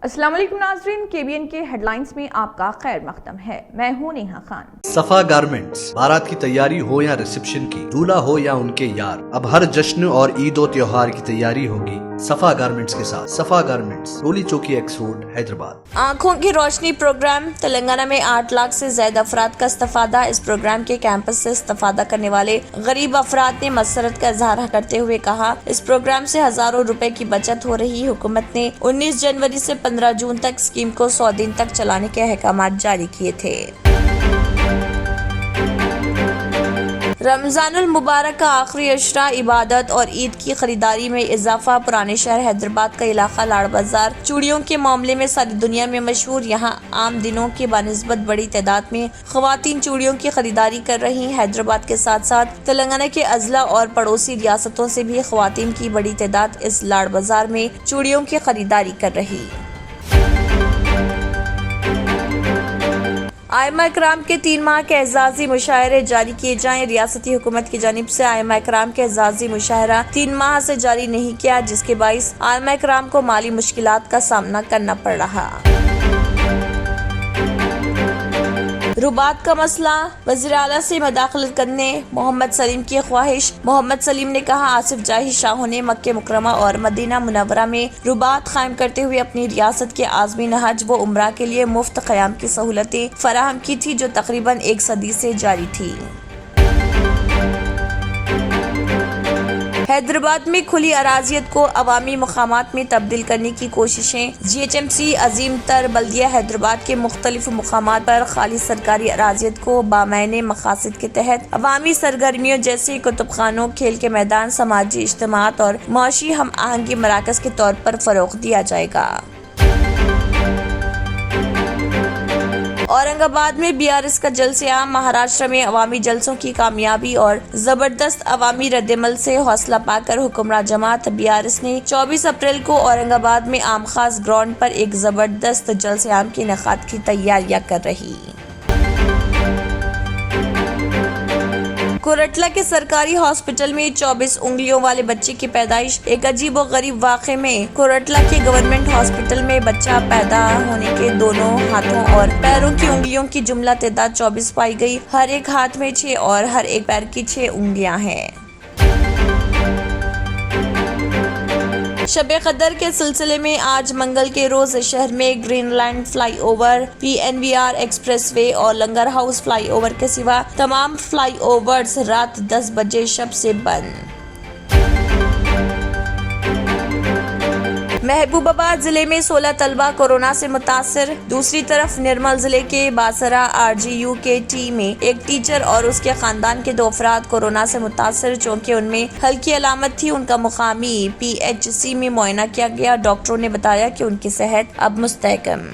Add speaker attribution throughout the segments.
Speaker 1: अस्सलाम वालेकुम नाज़रीन, KBN के हेडलाइंस में आपका खैर मकदम है। मैं हूँ नेहा खान।
Speaker 2: सफा गारमेंट्स, बारात की तैयारी हो या रिसेप्शन की, दूल्हा हो या उनके यार, अब हर जश्न और ईद और त्योहार की तैयारी होगी सफा गारमेंट्स के साथ। सफा गारमेंट्स, रोली चौकी एक्स रोड, हैदराबाद।
Speaker 3: आँखों की रोशनी प्रोग्राम। तेलंगाना में 8 लाख से ज्यादा अफराद का इस्तेफादा। इस प्रोग्राम के कैंपस से इस्तेफादा करने वाले गरीब अफराद ने मसरत का इजहार करते हुए कहा, इस प्रोग्राम से हजारों रुपए की बचत हो रही। हुकूमत ने 19 जनवरी से 15 जून तक स्कीम को 100 दिन तक चलाने के अहकाम जारी किए थे। रमजानुल मुबारक का आखिरी अशरा, इबादत और ईद की खरीदारी में इजाफा। पुराने शहर हैदराबाद का इलाका लाड़ बाजार चूड़ियों के मामले में सारी दुनिया में मशहूर। यहाँ आम दिनों के बानिस्बत बड़ी तादाद में खवातीन चूड़ियों की खरीदारी कर रही। हैदराबाद के साथ साथ तेलंगाना के अजला और पड़ोसी रियासतों से भी खवातीन की बड़ी तादाद इस लाड़ बाजार में चूड़ियों की खरीदारी कर रही। आइमा इकराम के 3 माह के एजाजी मुशायरे जारी किए जाएं। रियासती हुकूमत की जानिब से आइमा इकराम के एजाजी मुशायरा 3 माह से जारी नहीं किया, जिसके बाइस आइमा इकराम को माली मुश्किलात का सामना करना पड़ रहा। रुबात का मसला, वज़ीर आला से मदाखलत करने मोहम्मद सलीम की ख्वाहिश। मोहम्मद सलीम ने कहा, आसिफ जाही शाहों ने मक्के मुकरमा और मदीना मुनव्वरा में रुबात कायम करते हुए अपनी रियासत के आज़मीन हज व उम्रा के लिए मुफ्त क़याम की सहूलतें फराहम की थी, जो तकरीबन 1 सदी से जारी थी। हैदराबाद में खुली अराजियत को अवामी मकामात में तब्दील करने की कोशिशें। GHMC अजीम तर बल्दिया हैदराबाद के मुख्तलिफ मकामात पर खाली सरकारी अराजियत को बामायने मकासद के तहत अवामी सरगर्मियों जैसे कुतुबखानों, खेल के मैदान, समाजी इज्तिमात और माशी हम आहंगी मराकज के तौर पर फरोग दिया जाएगा। औरंगाबाद में BRS का जलसे-आम। महाराष्ट्र में अवामी जलसों की कामयाबी और जबरदस्त अवामी रद्दमल से हौसला पाकर हुक्मरान जमात BRS ने 24 अप्रैल को औरंगाबाद में आम खास ग्राउंड पर एक जबरदस्त जलसे-आम के इनेकाद की तैयारियां कर रही। कोरटला के सरकारी हॉस्पिटल में 24 उंगलियों वाले बच्चे की पैदाइश। एक अजीब और गरीब वाक़े में कोरटला के गवर्नमेंट हॉस्पिटल में बच्चा पैदा होने के दोनों हाथों और पैरों की उंगलियों की जुमला तादाद 24 पाई गई। हर एक हाथ में 6 और हर एक पैर की 6 उंगलियां हैं। शब-ए कदर के सिलसिले में आज मंगल के रोज शहर में ग्रीनलैंड फ्लाईओवर, PNVR एक्सप्रेसवे और लंगर हाउस फ्लाईओवर के सिवा तमाम फ्लाईओवर्स रात 10 बजे शब से बंद। महबूबाबाद जिले में 16 तलबा कोरोना से मुतासर। दूसरी तरफ निर्मल जिले के बासरा RGU के टीम में एक टीचर और उसके खानदान के 2 अफराद कोरोना से मुतासर। चूंकि उनमें हल्की अलामत थी, उनका मुकामी PHC में मुआयना किया गया। डॉक्टरों ने बताया कि उनकी सेहत अब मुस्तहकम।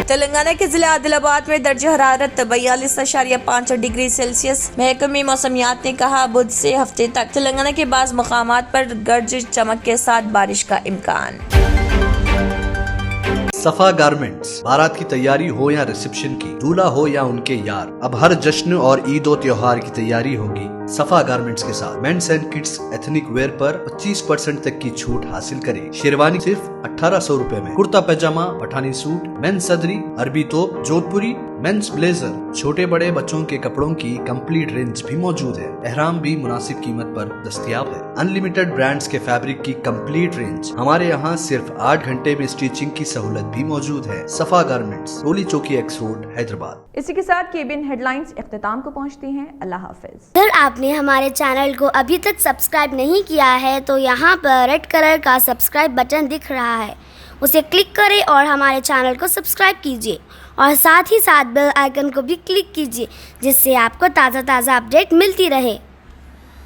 Speaker 3: तेलंगाना के जिला आदिलाबाद में दर्ज हरारत 42.5 डिग्री सेल्सियस। महकमे मौसमियात ने कहा, बुध से हफ्ते तक तेलंगाना के बाज़ मकामात पर गरज चमक के साथ बारिश का इम्कान।
Speaker 2: सफा गारमेंट्स, बारात की तैयारी हो या रिसेप्शन की, दूल्हा हो या उनके यार, अब हर जश्न और ईद और त्योहार की तैयारी होगी सफा गारमेंट्स के साथ। Men's and kids ethnic wear पर 25% तक की छूट हासिल करें। शेरवानी सिर्फ 1800 रुपए में, कुर्ता पैजामा, पठानी सूट, मेंस सदरी, अरबी तोप, जोधपुरी, मेंस ब्लेजर, छोटे बड़े बच्चों के कपड़ों की कंप्लीट रेंज भी मौजूद है। एहराम भी मुनासिब कीमत पर दस्तयाब है। अनलिमिटेड ब्रांड्स के फैब्रिक की कंप्लीट रेंज। हमारे यहाँ सिर्फ 8 घंटे में स्टिचिंग की सहूलत भी मौजूद है। सफा गारमेंट्स, रोली चौकी एक्स रोड, हैदराबाद।
Speaker 1: इसी के साथ KBN हेडलाइंस इख्तिताम को पहुँचती हैं। अल्लाह हाफिज।
Speaker 4: अगर आपने हमारे चैनल को अभी तक सब्सक्राइब नहीं किया है तो यहाँ पर रेड कलर का सब्सक्राइब बटन दिख रहा है, उसे क्लिक करें और हमारे चैनल को सब्सक्राइब कीजिए और साथ ही साथ बेल आइकन को भी क्लिक कीजिए, जिससे आपको ताज़ा अपडेट मिलती रहे।